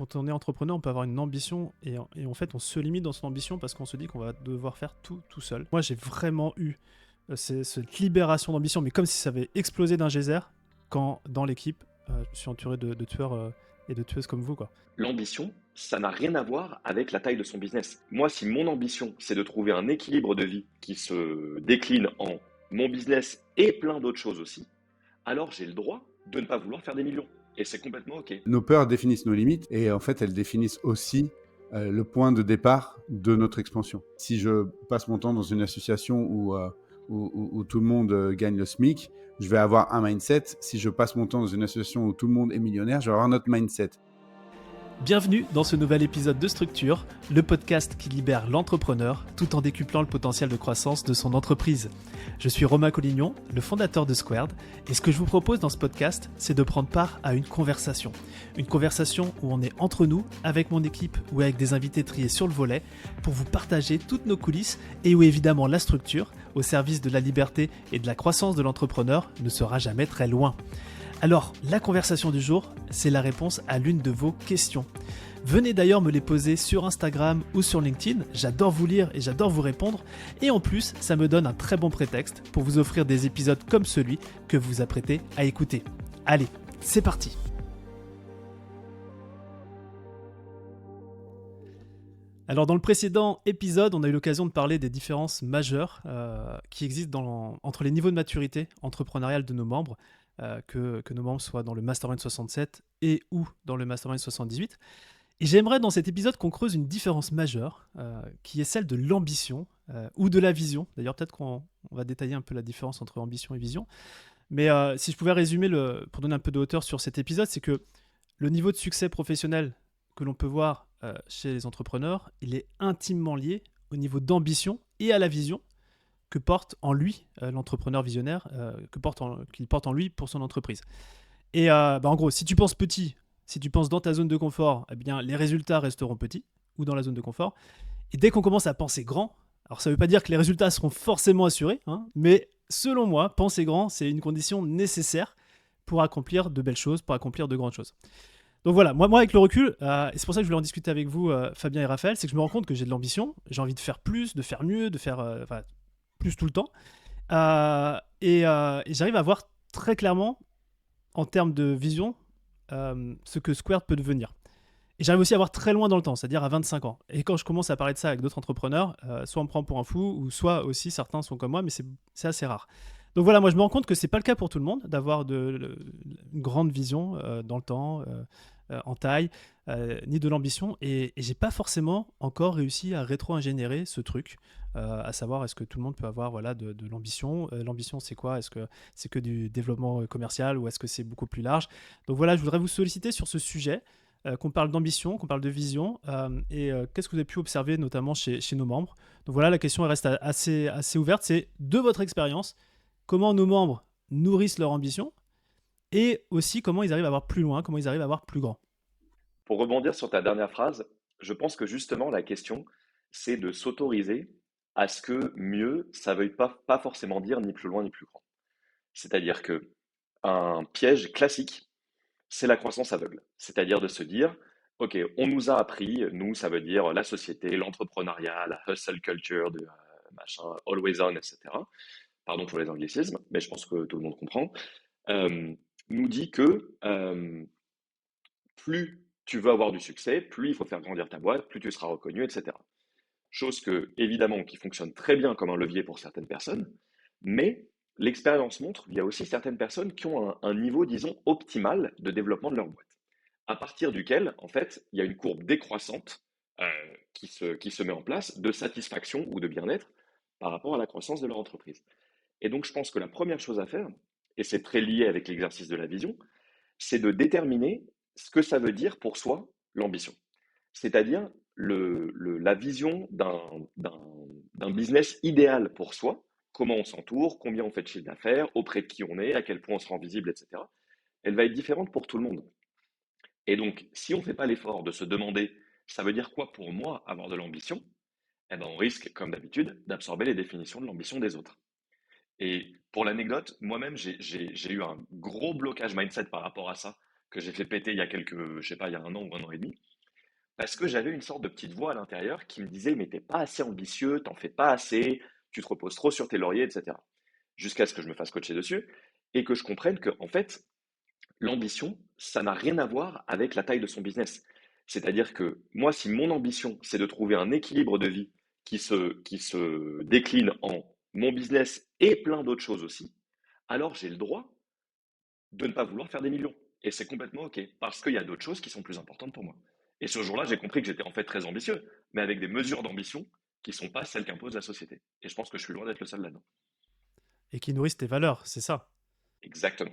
Quand on est entrepreneur, on peut avoir une ambition et en fait, on se limite dans son ambition parce qu'on se dit qu'on va devoir faire tout seul. Moi, j'ai vraiment eu cette libération d'ambition, mais comme si ça avait explosé d'un geyser quand, dans l'équipe, je me suis entouré de tueurs et de tueuses comme vous, quoi. L'ambition, ça n'a rien à voir avec la taille de son business. Moi, si mon ambition, c'est de trouver un équilibre de vie qui se décline en mon business et plein d'autres choses aussi, alors j'ai le droit de ne pas vouloir faire des millions. Et c'est complètement OK. Nos peurs définissent nos limites et en fait, elles définissent aussi le point de départ de notre expansion. Si je passe mon temps dans une association où tout le monde gagne le SMIC, je vais avoir un mindset. Si je passe mon temps dans une association où tout le monde est millionnaire, je vais avoir un autre mindset. Bienvenue dans ce nouvel épisode de Structure, le podcast qui libère l'entrepreneur tout en décuplant le potentiel de croissance de son entreprise. Je suis Romain Collignon, le fondateur de Squared, et ce que je vous propose dans ce podcast, c'est de prendre part à une conversation. Une conversation où on est entre nous, avec mon équipe ou avec des invités triés sur le volet, pour vous partager toutes nos coulisses et où évidemment la structure, au service de la liberté et de la croissance de l'entrepreneur, ne sera jamais très loin. Alors, la conversation du jour, c'est la réponse à l'une de vos questions. Venez d'ailleurs me les poser sur Instagram ou sur LinkedIn, j'adore vous lire et j'adore vous répondre. Et en plus, ça me donne un très bon prétexte pour vous offrir des épisodes comme celui que vous vous apprêtez à écouter. Allez, c'est parti! Alors dans le précédent épisode, on a eu l'occasion de parler des différences majeures qui existent entre les niveaux de maturité entrepreneuriale de nos membres, que nos membres soient dans le Mastermind 67 et ou dans le Mastermind 78. Et j'aimerais dans cet épisode qu'on creuse une différence majeure qui est celle de l'ambition ou de la vision. D'ailleurs peut-être qu'on va détailler un peu la différence entre ambition et vision. Mais si je pouvais résumer, pour donner un peu de hauteur sur cet épisode, c'est que le niveau de succès professionnel que l'on peut voir chez les entrepreneurs, il est intimement lié au niveau d'ambition et à la vision que porte en lui l'entrepreneur visionnaire, qu'il porte en lui pour son entreprise. Et en gros, si tu penses petit, si tu penses dans ta zone de confort, eh bien, les résultats resteront petits ou dans la zone de confort. Et dès qu'on commence à penser grand, alors ça ne veut pas dire que les résultats seront forcément assurés, hein, mais selon moi, penser grand, c'est une condition nécessaire pour accomplir de belles choses, pour accomplir de grandes choses. Donc voilà, moi avec le recul, et c'est pour ça que je voulais en discuter avec vous, Fabien et Raphaël, c'est que je me rends compte que j'ai de l'ambition, j'ai envie de faire plus, de faire mieux, de faire plus tout le temps. Et j'arrive à voir très clairement, en termes de vision, ce que Squared peut devenir. Et j'arrive aussi à voir très loin dans le temps, c'est-à-dire à 25 ans. Et quand je commence à parler de ça avec d'autres entrepreneurs, soit on me prend pour un fou, ou soit aussi certains sont comme moi, mais c'est assez rare. Donc voilà, moi je me rends compte que c'est pas le cas pour tout le monde d'avoir une grande vision dans le temps, en taille, ni de l'ambition. Et j'ai pas forcément encore réussi à rétro-ingénierer ce truc, à savoir est-ce que tout le monde peut avoir de l'ambition. L'ambition c'est quoi? Est-ce que c'est que du développement commercial ou est-ce que c'est beaucoup plus large? Donc voilà, je voudrais vous solliciter sur ce sujet, qu'on parle d'ambition, qu'on parle de vision, et qu'est-ce que vous avez pu observer notamment chez nos membres. Donc voilà, la question elle reste assez ouverte, c'est de votre expérience, comment nos membres nourrissent leur ambition et aussi comment ils arrivent à voir plus loin, comment ils arrivent à voir plus grand. Pour rebondir sur ta dernière phrase, je pense que justement la question, c'est de s'autoriser à ce que mieux, ça ne veuille pas forcément dire ni plus loin ni plus grand. C'est-à-dire que un piège classique, c'est la croissance aveugle. C'est-à-dire de se dire, OK, on nous a appris, nous, ça veut dire la société, l'entrepreneuriat, la hustle culture, machin, always on, etc. Pardon pour les anglicismes, mais je pense que tout le monde comprend. euh, Nous dit que plus tu veux avoir du succès, plus il faut faire grandir ta boîte, plus tu seras reconnu, etc. Chose que, évidemment, qui fonctionne très bien comme un levier pour certaines personnes, mais l'expérience montre qu'il y a aussi certaines personnes qui ont un niveau, disons, optimal de développement de leur boîte, à partir duquel, en fait, il y a une courbe décroissante qui se met en place de satisfaction ou de bien-être par rapport à la croissance de leur entreprise. Et donc, je pense que la première chose à faire, et c'est très lié avec l'exercice de la vision, c'est de déterminer ce que ça veut dire pour soi l'ambition. C'est-à-dire la vision d'un business idéal pour soi, comment on s'entoure, combien on fait de chiffre d'affaires, auprès de qui on est, à quel point on se rend visible, etc. Elle va être différente pour tout le monde. Et donc, si on ne fait pas l'effort de se demander, ça veut dire quoi pour moi avoir de l'ambition, eh ben on risque, comme d'habitude, d'absorber les définitions de l'ambition des autres. Et pour l'anecdote, moi-même, j'ai eu un gros blocage mindset par rapport à ça que j'ai fait péter il y a je sais pas, il y a 1 an ou 1 an et demi, parce que j'avais une sorte de petite voix à l'intérieur qui me disait, mais t'es pas assez ambitieux, t'en fais pas assez, tu te reposes trop sur tes lauriers, etc. Jusqu'à ce que je me fasse coacher dessus et que je comprenne que, en fait, l'ambition, ça n'a rien à voir avec la taille de son business. C'est-à-dire que moi, si mon ambition, c'est de trouver un équilibre de vie qui se décline en mon business et plein d'autres choses aussi, alors j'ai le droit de ne pas vouloir faire des millions. Et c'est complètement OK, parce qu'il y a d'autres choses qui sont plus importantes pour moi. Et ce jour-là, j'ai compris que j'étais en fait très ambitieux, mais avec des mesures d'ambition qui ne sont pas celles qu'impose la société. Et je pense que je suis loin d'être le seul là-dedans. Et qui nourrissent tes valeurs, c'est ça. Exactement.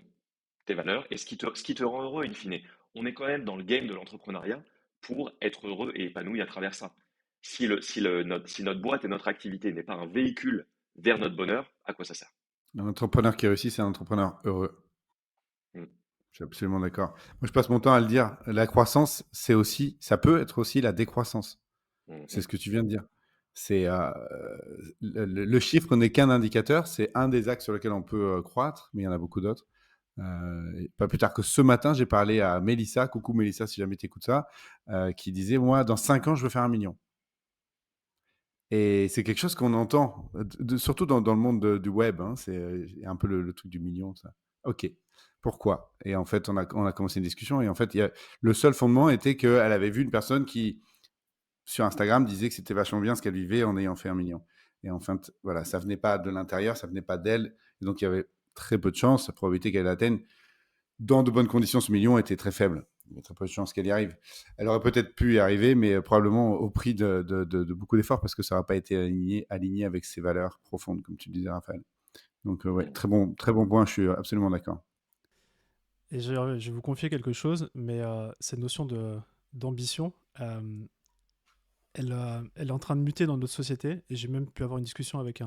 Tes valeurs et ce qui te rend heureux, in fine. On est quand même dans le game de l'entrepreneuriat pour être heureux et épanoui à travers ça. Si notre boîte et notre activité n'est pas un véhicule vers notre bonheur, à quoi ça sert? Un entrepreneur qui réussit, c'est un entrepreneur heureux. Mm, Je suis absolument d'accord. Moi, je passe mon temps à le dire. La croissance, ça peut être aussi la décroissance. mm, C'est mm, ce que tu viens de dire. C'est le chiffre n'est qu'un indicateur. C'est un des axes sur lesquels on peut croître, mais il y en a beaucoup d'autres. Et pas plus tard que ce matin, j'ai parlé à Mélissa. Coucou Mélissa, si jamais tu écoutes ça, qui disait moi, dans 5 ans, je veux faire 1 million. Et c'est quelque chose qu'on entend, surtout dans le monde du web. Hein, c'est un peu le truc du million. Ça. Ok, pourquoi? Et en fait, on a commencé une discussion. Et en fait, le seul fondement était qu'elle avait vu une personne qui, sur Instagram, disait que c'était vachement bien ce qu'elle vivait en ayant fait 1 million. Et enfin, voilà, ça venait pas de l'intérieur, ça venait pas d'elle. Et donc, il y avait très peu de chances. La probabilité qu'elle atteigne dans de bonnes conditions ce million était très faible. Il y a très peu de chances qu'elle y arrive. Elle aurait peut-être pu y arriver, mais probablement au prix de beaucoup d'efforts parce que ça n'aura pas été aligné avec ses valeurs profondes, comme tu disais, Raphaël. Donc, ouais, mm. très bon point, je suis absolument d'accord. Et je vais vous confier quelque chose, mais cette notion d'ambition, elle est en train de muter dans notre société. Et j'ai même pu avoir une discussion avec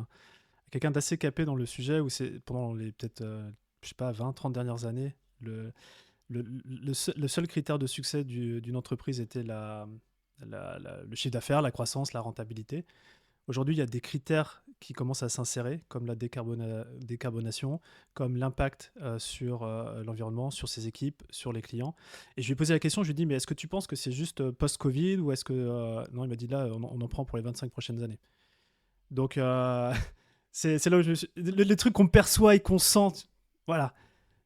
quelqu'un d'assez capé dans le sujet, où c'est pendant les peut-être, je sais pas, 20, 30 dernières années, le seul critère de succès d'une entreprise était le chiffre d'affaires, la croissance, la rentabilité. Aujourd'hui, il y a des critères qui commencent à s'insérer, comme la décarbonation, comme l'impact sur l'environnement, sur ses équipes, sur les clients. Et je lui ai posé la question, je lui ai dit, mais est-ce que tu penses que c'est juste post-Covid ou est-ce que... Non, il m'a dit, là, on en prend pour les 25 prochaines années. Donc, c'est là où les trucs qu'on perçoit et qu'on sent, voilà.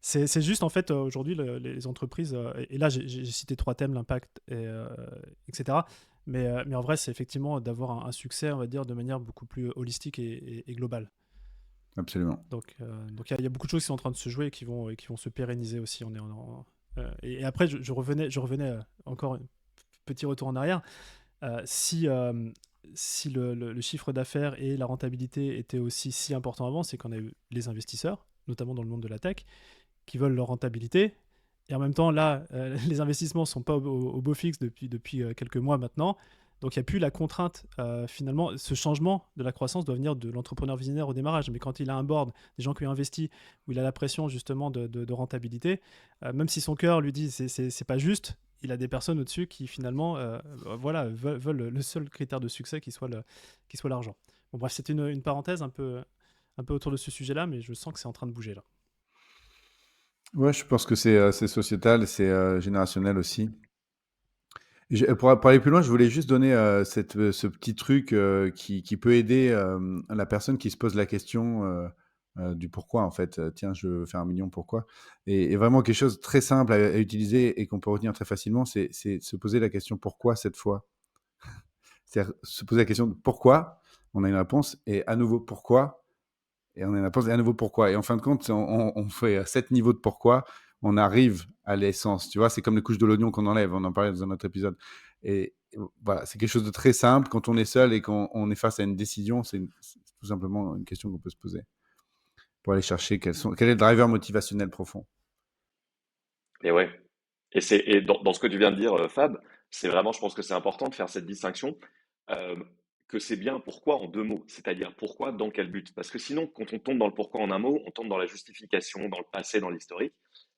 C'est juste, en fait, aujourd'hui, les entreprises, et là, j'ai cité 3 thèmes, l'impact, etc. Mais en vrai, c'est effectivement d'avoir un succès, on va dire, de manière beaucoup plus holistique et globale. Absolument. Donc il y a beaucoup de choses qui sont en train de se jouer et qui vont se pérenniser aussi. Et après, je revenais encore un petit retour en arrière. Si le chiffre d'affaires et la rentabilité étaient aussi si importants avant, c'est qu'on a eu les investisseurs, notamment dans le monde de la tech, qui veulent leur rentabilité. Et en même temps, là, les investissements ne sont pas au beau fixe depuis quelques mois maintenant. Donc il n'y a plus la contrainte. Finalement, ce changement de la croissance doit venir de l'entrepreneur visionnaire au démarrage. Mais quand il a un board, des gens qui ont investi, où il a la pression justement de rentabilité, même si son cœur lui dit c'est pas juste, il a des personnes au-dessus qui finalement voilà, veulent le seul critère de succès qui soit l'argent. Bon, bref, c'est une parenthèse un peu autour de ce sujet-là, mais je sens que c'est en train de bouger là. Ouais, je pense que c'est sociétal, c'est générationnel aussi. Pour aller plus loin, je voulais juste donner ce petit truc qui peut aider la personne qui se pose la question du pourquoi, en fait. Tiens, je veux faire 1 million, pourquoi? Et vraiment quelque chose de très simple à utiliser et qu'on peut retenir très facilement, c'est se poser la question pourquoi cette fois? C'est-à-dire se poser la question de pourquoi, on a une réponse, et à nouveau pourquoi, et on a une réponse, et à nouveau pourquoi. Et en fin de compte, on fait 7 niveaux de pourquoi, on arrive à l'essence. Tu vois, c'est comme les couches de l'oignon qu'on enlève, on en parlait dans un autre épisode. Et voilà, c'est quelque chose de très simple. Quand on est seul et qu'on est face à une décision, c'est tout simplement une question qu'on peut se poser pour aller chercher quel est le driver motivationnel profond. Et ouais. Et dans ce que tu viens de dire, Fab, c'est vraiment, je pense que c'est important de faire cette distinction, euh, que c'est bien pourquoi en 2 mots, c'est-à-dire pourquoi, dans quel but. Parce que sinon, quand on tombe dans le pourquoi en un mot, on tombe dans la justification, dans le passé, dans l'historique.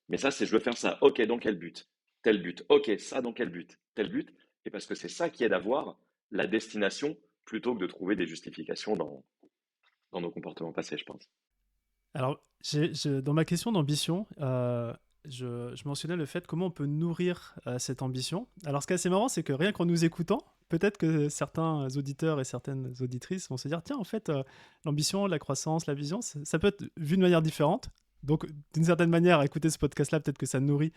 Mais ça, c'est je veux faire ça, ok, dans quel but? Tel but, ok, ça, dans quel but? Tel but. Et parce que c'est ça qui aide à voir la destination plutôt que de trouver des justifications dans nos comportements passés, je pense. Alors, dans ma question d'ambition, je mentionnais le fait comment on peut nourrir cette ambition. Alors, ce qui est assez marrant, c'est que rien qu'en nous écoutant, peut-être que certains auditeurs et certaines auditrices vont se dire, tiens, en fait, l'ambition, la croissance, la vision, ça peut être vu de manière différente. Donc, d'une certaine manière, écouter ce podcast-là, peut-être que ça nourrit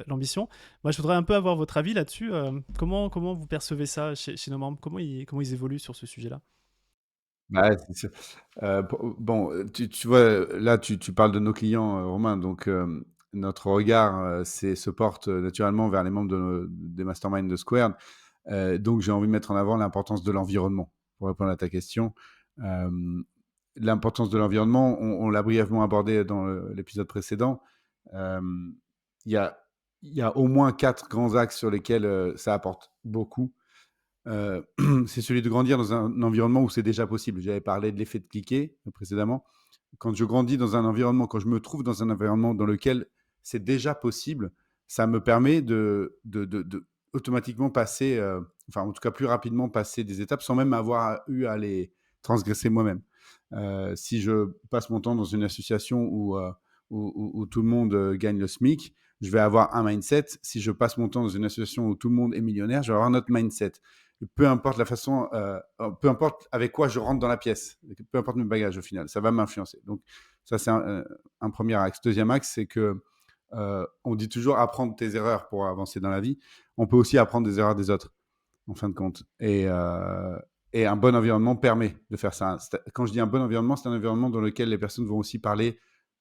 l'ambition. Moi, je voudrais un peu avoir votre avis là-dessus. Comment vous percevez ça chez nos membres? Comment ils évoluent sur ce sujet-là? Bah, ouais, c'est sûr. Bon, tu vois, là, tu parles de nos clients, Romain, donc notre regard, se porte, naturellement vers les membres des masterminds de Squared. Donc j'ai envie de mettre en avant l'importance de l'environnement, pour répondre à ta question. Hem, L'importance de l'environnement, on l'a brièvement abordé dans l'épisode précédent. Hem, il y a il y a au moins 4 grands axes sur lesquels, ça apporte beaucoup. Heu, c'est celui de grandir dans un environnement où c'est déjà possible. J'avais parlé de l'effet de cliquet, précédemment. Quand je grandis dans un environnement, quand je me trouve dans un environnement dans lequel c'est déjà possible, ça me permet de automatiquement passer, enfin, en tout cas, plus rapidement passer des étapes sans même avoir eu à les transgresser moi-même. Si je passe mon temps dans une association où tout le monde, gagne le SMIC, je vais avoir un mindset. Si je passe mon temps dans une association où tout le monde est millionnaire, je vais avoir un autre mindset. Peu importe la façon, peu importe avec quoi je rentre dans la pièce, peu importe mes bagages au final, ça va m'influencer. Donc ça, c'est un premier axe. Deuxième axe, c'est que on dit toujours apprendre tes erreurs pour avancer dans la vie. On peut aussi apprendre des erreurs des autres, en fin de compte. Et un bon environnement permet de faire ça. Quand je dis un bon environnement, c'est un environnement dans lequel les personnes vont aussi parler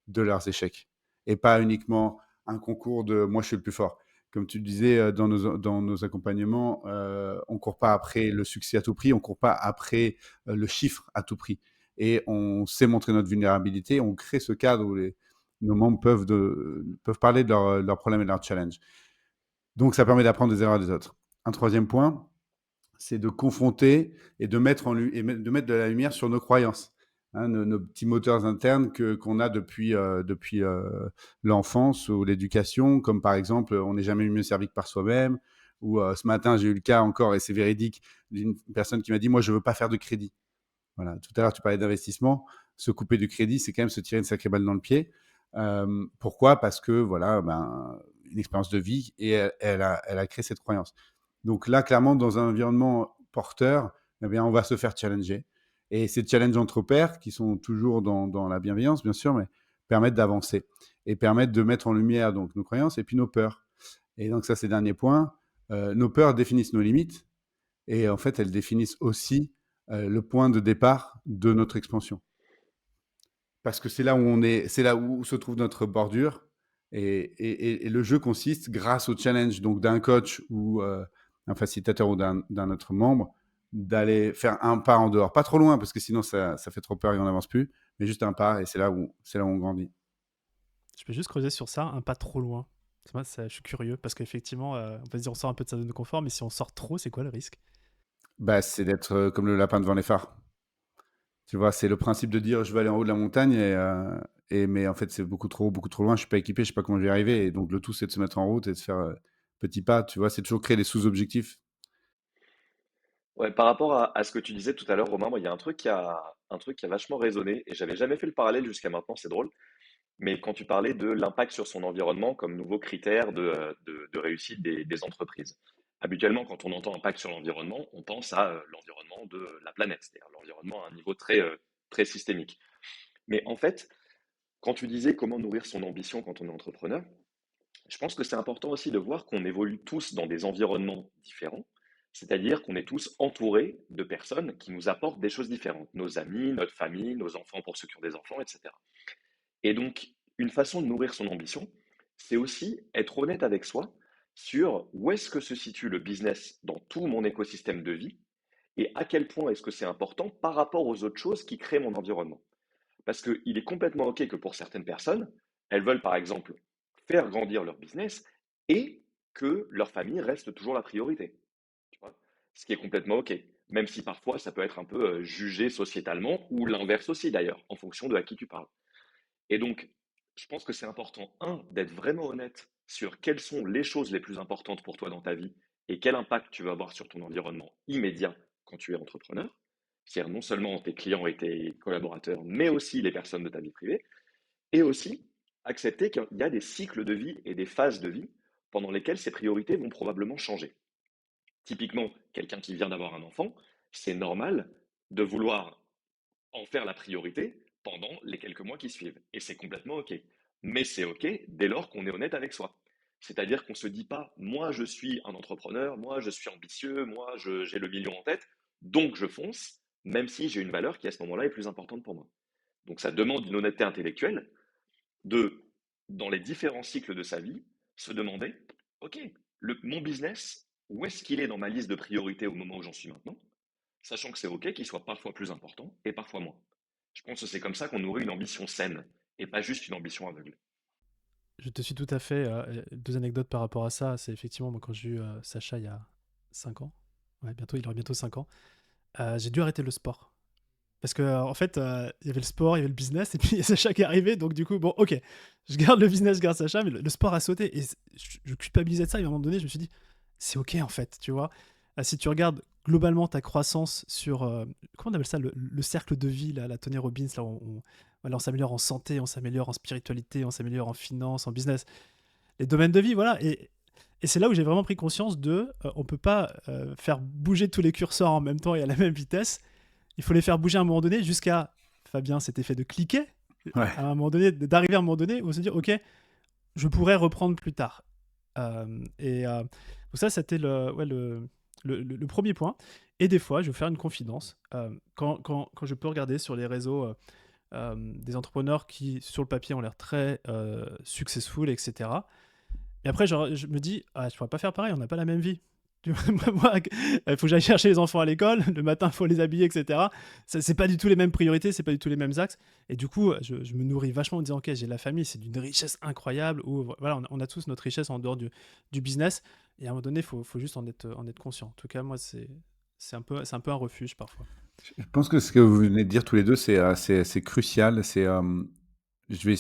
de leurs échecs et pas uniquement un concours de moi je suis le plus fort. Comme tu le disais dans nos accompagnements, on ne court pas après le succès à tout prix, on ne court pas après le chiffre à tout prix. Et on sait montrer notre vulnérabilité, on crée ce cadre où nos membres peuvent parler de leurs problèmes et de leurs challenges. Donc ça permet d'apprendre des erreurs des autres. Un troisième point, c'est de confronter et de mettre de la lumière sur nos croyances, hein, nos petits moteurs internes qu'on a depuis l'enfance ou l'éducation, comme par exemple, on n'est jamais mieux servi que par soi-même, ou ce matin, j'ai eu le cas encore, et c'est véridique, d'une personne qui m'a dit, moi, je veux pas faire de crédit. Voilà. Tout à l'heure, tu parlais d'investissement. Se couper du crédit, c'est quand même se tirer une sacrée balle dans le pied. Pourquoi? Parce que, voilà, une expérience de vie, et elle a créé cette croyance. Donc là, clairement, dans un environnement porteur, eh bien, on va se faire challenger. Et ces challenges entre pairs, qui sont toujours dans la bienveillance, bien sûr, mais permettent d'avancer et permettent de mettre en lumière donc nos croyances et puis nos peurs. Et donc ça, c'est le dernier point. Nos peurs définissent nos limites, et en fait, elles définissent aussi le point de départ de notre expansion. Parce que c'est là où c'est là où se trouve notre bordure. Et le jeu consiste, grâce au challenge donc d'un coach ou un facilitateur ou d'un autre membre, d'aller faire un pas en dehors. Pas trop loin, parce que sinon ça fait trop peur et on n'avance plus, mais juste un pas, et c'est là où on grandit. Je peux juste creuser sur ça, un pas trop loin. Moi, je suis curieux parce qu'effectivement, on va se dire on sort un peu de sa zone de confort, mais si on sort trop, c'est quoi le risque? Bah, c'est d'être comme le lapin devant les phares. Tu vois, c'est le principe de dire je vais aller en haut de la montagne, mais en fait c'est beaucoup trop loin, je suis pas équipé, je sais pas comment je vais y arriver, et donc le tout c'est de se mettre en route et de faire petit pas, tu vois, c'est toujours créer des sous-objectifs. Ouais, par rapport à ce que tu disais tout à l'heure, Romain, moi, il y a un truc qui a vachement résonné et j'avais jamais fait le parallèle jusqu'à maintenant, c'est drôle. Mais quand tu parlais de l'impact sur son environnement comme nouveau critère de réussite des entreprises. Habituellement, quand on entend impact sur l'environnement, on pense à l'environnement de la planète, c'est-à-dire l'environnement à un niveau très systémique. Mais en fait, quand tu disais comment nourrir son ambition quand on est entrepreneur, je pense que c'est important aussi de voir qu'on évolue tous dans des environnements différents, c'est-à-dire qu'on est tous entourés de personnes qui nous apportent des choses différentes, nos amis, notre famille, nos enfants pour ceux qui ont des enfants, etc. Et donc, une façon de nourrir son ambition, c'est aussi être honnête avec soi sur où est-ce que se situe le business dans tout mon écosystème de vie et à quel point est-ce que c'est important par rapport aux autres choses qui créent mon environnement. Parce qu'il est complètement OK que pour certaines personnes, elles veulent par exemple faire grandir leur business et que leur famille reste toujours la priorité. Tu vois. Ce qui est complètement OK. Même si parfois ça peut être un peu jugé sociétalement ou l'inverse aussi d'ailleurs, en fonction de à qui tu parles. Et donc, je pense que c'est important, un, d'être vraiment honnête sur quelles sont les choses les plus importantes pour toi dans ta vie et quel impact tu veux avoir sur ton environnement immédiat quand tu es entrepreneur. C'est-à-dire non seulement tes clients et tes collaborateurs, mais aussi les personnes de ta vie privée. Et aussi accepter qu'il y a des cycles de vie et des phases de vie pendant lesquelles ces priorités vont probablement changer. Typiquement, quelqu'un qui vient d'avoir un enfant, c'est normal de vouloir en faire la priorité pendant les quelques mois qui suivent. Et c'est complètement OK. Mais c'est OK dès lors qu'on est honnête avec soi. C'est-à-dire qu'on ne se dit pas, moi je suis un entrepreneur, moi je suis ambitieux, moi j'ai le million en tête, donc je fonce, même si j'ai une valeur qui à ce moment-là est plus importante pour moi. Donc ça demande une honnêteté intellectuelle de, dans les différents cycles de sa vie, se demander, OK, mon business, où est-ce qu'il est dans ma liste de priorités au moment où j'en suis maintenant, sachant que c'est OK qu'il soit parfois plus important et parfois moins. Je pense que c'est comme ça qu'on nourrit une ambition saine et pas juste une ambition aveugle. Je te suis tout à fait. Deux anecdotes par rapport à ça. C'est effectivement, moi, quand j'ai eu Sacha il y a 5 ans, ouais, bientôt, il aura bientôt 5 ans, j'ai dû arrêter le sport. Parce que, en fait, il y avait le sport, il y avait le business, et puis il y a Sacha qui est arrivé, donc du coup, bon, ok, je garde le business, je garde Sacha, mais le sport a sauté, et je culpabilisais de ça, et à un moment donné, je me suis dit, c'est ok, en fait, tu vois. Si tu regardes globalement ta croissance sur, comment on appelle ça, le cercle de vie, là, la Tony Robbins, là, voilà, on s'améliore en santé, on s'améliore en spiritualité, on s'améliore en finance, en business, les domaines de vie, voilà, et c'est là où j'ai vraiment pris conscience on peut pas faire bouger tous les curseurs en même temps et à la même vitesse. Il faut les faire bouger à un moment donné jusqu'à, Fabien, cet effet de cliquer, Ouais. à un moment donné, d'arriver à un moment donné où on se dit, ok, je pourrais reprendre plus tard. Donc ça, c'était le premier point. Et des fois, je vais vous faire une confidence. Quand je peux regarder sur les réseaux des entrepreneurs qui, sur le papier, ont l'air très successful, etc. Et après, je me dis, ah, je pourrais pas faire pareil, on n'a pas la même vie. Moi, il faut que j'aille chercher les enfants à l'école, le matin, il faut les habiller, etc. C'est pas du tout les mêmes priorités, c'est pas du tout les mêmes axes. Et du coup, je me nourris vachement en disant, ok, j'ai la famille, c'est d'une richesse incroyable, où voilà, on a tous notre richesse en dehors du business. Et à un moment donné, il faut juste en être conscient. En tout cas, moi, c'est un peu un refuge parfois. Je pense que ce que vous venez de dire tous les deux, c'est crucial. Je vais,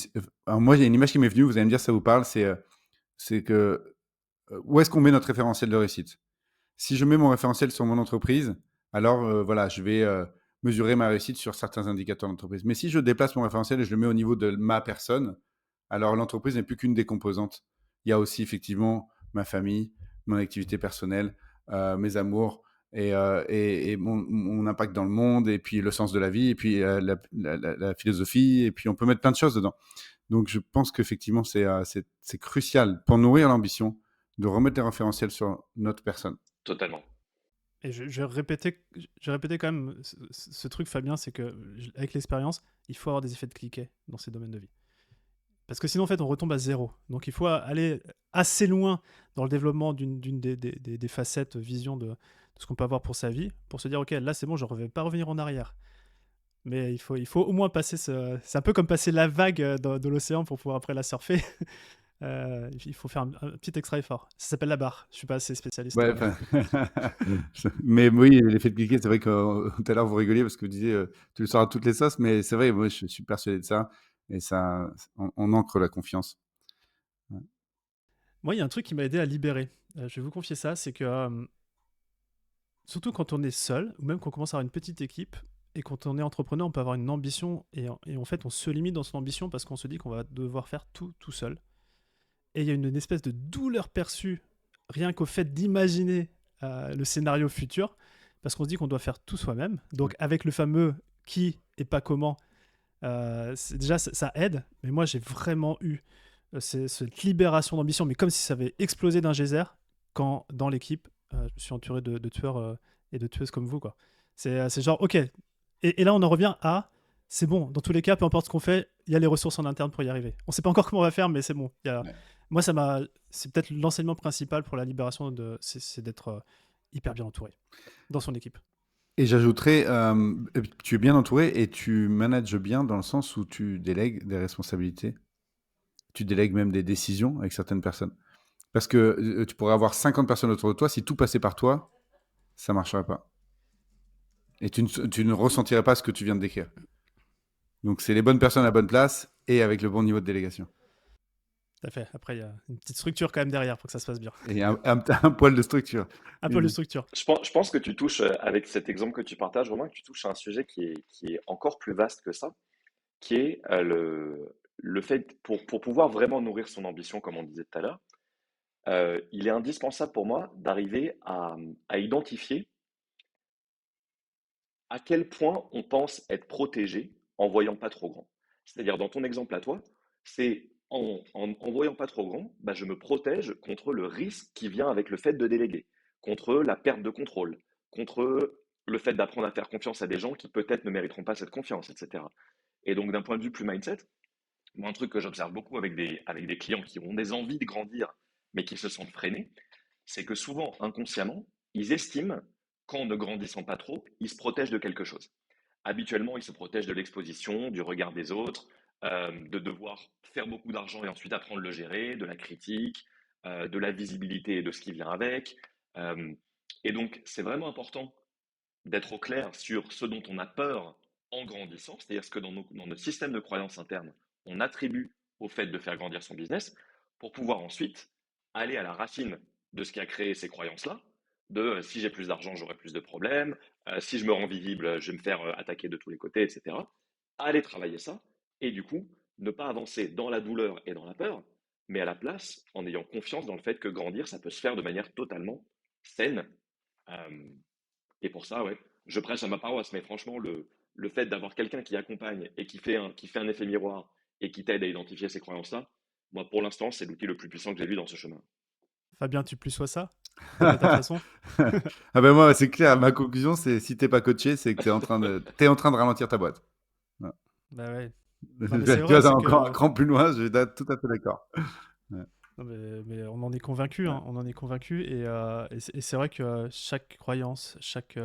alors moi, il y a une image qui m'est venue, vous allez me dire si ça vous parle, c'est que où est-ce qu'on met notre référentiel de réussite? Si je mets mon référentiel sur mon entreprise, alors voilà, je vais mesurer ma réussite sur certains indicateurs d'entreprise. Mais si je déplace mon référentiel et je le mets au niveau de ma personne, alors l'entreprise n'est plus qu'une des composantes. Il y a aussi effectivement ma famille, mon activité personnelle, mes amours et mon impact dans le monde, et puis le sens de la vie, et puis la philosophie, et puis on peut mettre plein de choses dedans. Donc je pense qu'effectivement, c'est crucial pour nourrir l'ambition de remettre les référentiels sur notre personne. Totalement. Et je répétais quand même ce truc, Fabien, c'est que avec l'expérience, il faut avoir des effets de cliquet dans ces domaines de vie. Parce que sinon, en fait, on retombe à zéro. Donc, il faut aller assez loin dans le développement d'une des facettes, vision de ce qu'on peut avoir pour sa vie, pour se dire, OK, là, c'est bon, je ne vais pas revenir en arrière. Mais il faut au moins passer c'est un peu comme passer la vague de l'océan pour pouvoir après la surfer. Il faut faire un petit extra effort. Ça s'appelle la barre. Je ne suis pas assez spécialiste. Ouais, mais oui, l'effet de cliquet, c'est vrai que tout à l'heure, vous rigoliez parce que vous disiez tu le sors à toutes les sauces, mais c'est vrai, moi, je suis persuadé de ça. Et ça, on ancre la confiance. Ouais. Moi, il y a un truc qui m'a aidé à libérer. Je vais vous confier ça, c'est que surtout quand on est seul, ou même quand on commence à avoir une petite équipe, et quand on est entrepreneur, on peut avoir une ambition, et en fait, on se limite dans son ambition parce qu'on se dit qu'on va devoir faire tout seul. Et il y a une espèce de douleur perçue, rien qu'au fait d'imaginer le scénario futur, parce qu'on se dit qu'on doit faire tout soi-même. Donc, avec le fameux qui et pas comment, déjà, ça aide. Mais moi, j'ai vraiment eu cette libération d'ambition, mais comme si ça avait explosé d'un geyser, quand dans l'équipe, je me suis entouré de tueurs et de tueuses comme vous, quoi. C'est genre, ok. Et là, on en revient à, c'est bon, dans tous les cas, peu importe ce qu'on fait, il y a les ressources en interne pour y arriver. On sait pas encore comment on va faire, mais c'est bon. Ouais. Moi, c'est peut-être l'enseignement principal pour la libération, c'est d'être hyper bien entouré dans son équipe. Et j'ajouterais, tu es bien entouré et tu manages bien dans le sens où tu délègues des responsabilités. Tu délègues même des décisions avec certaines personnes. Parce que tu pourrais avoir 50 personnes autour de toi, si tout passait par toi, ça ne marcherait pas. Et tu ne ressentirais pas ce que tu viens de décrire. Donc, c'est les bonnes personnes à la bonne place et avec le bon niveau de délégation. Tout à fait. Après, il y a une petite structure quand même derrière pour que ça se passe bien. Et un poil de structure. Un peu de structure. Je pense que tu touches, avec cet exemple que tu partages, Romain, que tu touches à un sujet qui est encore plus vaste que ça, qui est le fait, pour pouvoir vraiment nourrir son ambition, comme on disait tout à l'heure, il est indispensable pour moi d'arriver à identifier à quel point on pense être protégé en voyant pas trop grand. C'est-à-dire, dans ton exemple à toi, c'est en voyant pas trop grand, bah, je me protège contre le risque qui vient avec le fait de déléguer, contre la perte de contrôle, contre le fait d'apprendre à faire confiance à des gens qui peut-être ne mériteront pas cette confiance, etc. Et donc, d'un point de vue plus mindset, moi, un truc que j'observe beaucoup avec des clients qui ont des envies de grandir, mais qui se sentent freinés, c'est que souvent, inconsciemment, ils estiment qu'en ne grandissant pas trop, ils se protègent de quelque chose. Habituellement, ils se protègent de l'exposition, du regard des autres, de devoir faire beaucoup d'argent et ensuite apprendre à le gérer, de la critique, de la visibilité et de ce qui vient avec. Euh, et donc, c'est vraiment important d'être au clair sur ce dont on a peur en grandissant, c'est-à-dire ce que dans notre système de croyance interne, on attribue au fait de faire grandir son business, pour pouvoir ensuite aller à la racine de ce qui a créé ces croyances-là, de si j'ai plus d'argent, j'aurai plus de problèmes, si je me rends visible, je vais me faire attaquer de tous les côtés, etc. Aller travailler ça, et du coup, ne pas avancer dans la douleur et dans la peur, mais à la place, en ayant confiance dans le fait que grandir, ça peut se faire de manière totalement saine. Euh, et pour ça, ouais, je prêche à ma paroisse, mais franchement, le fait d'avoir quelqu'un qui accompagne et qui fait un effet miroir et qui t'aide à identifier ces croyances-là, moi, pour l'instant, c'est l'outil le plus puissant que j'ai vu dans ce chemin. Fabien, tu plus sois ça à ta façon. Ah ben moi, c'est clair. Ma conclusion, c'est si t'es pas coaché, c'est que t'es en train de ralentir ta boîte. Voilà. Bah ouais. Non, mais c'est Tu vrai, vas c'est encore un que. cran plus loin, je suis tout à fait d'accord. Ouais. Non, mais on en est convaincu, Ouais. hein, on en est convaincu, et c'est vrai que chaque croyance, chaque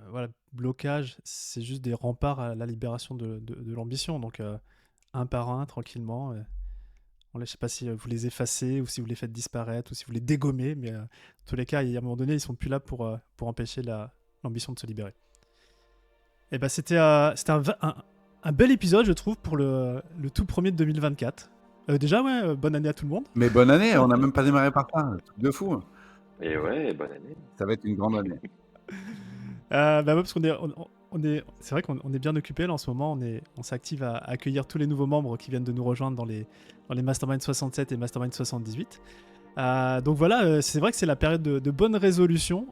voilà, blocage, c'est juste des remparts à la libération de l'ambition. Donc un par un, tranquillement. Je ne sais pas si vous les effacez ou si vous les faites disparaître ou si vous les dégommez, mais en tous les cas, il y a un moment donné, ils sont plus là pour empêcher l'ambition de se libérer. Et ben c'était un bel épisode, je trouve, pour le tout premier de 2024. Déjà, ouais, bonne année à tout le monde. Mais bonne année, on n'a même pas démarré par ça. Un truc de fou. Et ouais, bonne année. Ça va être une grande année. Bah ouais, parce qu'on est, c'est vrai qu'on est bien occupé là en ce moment. On s'active à accueillir tous les nouveaux membres qui viennent de nous rejoindre dans les Mastermind 67 et Mastermind 78. Donc voilà, c'est vrai que c'est la période de bonnes résolutions,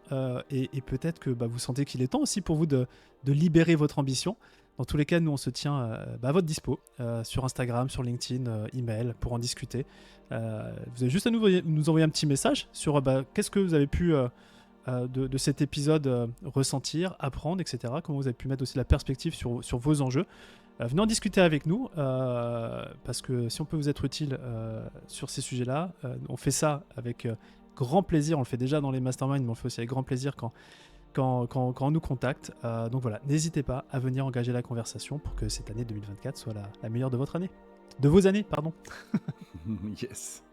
et peut-être que vous sentez qu'il est temps aussi pour vous de libérer votre ambition. Dans tous les cas, nous on se tient à votre dispo sur Instagram, sur LinkedIn, email pour en discuter. Vous avez juste à nous envoyer un petit message sur qu'est-ce que vous avez pu de cet épisode ressentir, apprendre, etc. Comment vous avez pu mettre aussi la perspective sur vos enjeux. Venez en discuter avec nous, parce que si on peut vous être utile sur ces sujets-là, on fait ça avec grand plaisir. On le fait déjà dans les masterminds, mais on le fait aussi avec grand plaisir quand on nous contacte. Donc voilà, n'hésitez pas à venir engager la conversation pour que cette année 2024 soit la meilleure de votre année. De vos années, pardon. Yes.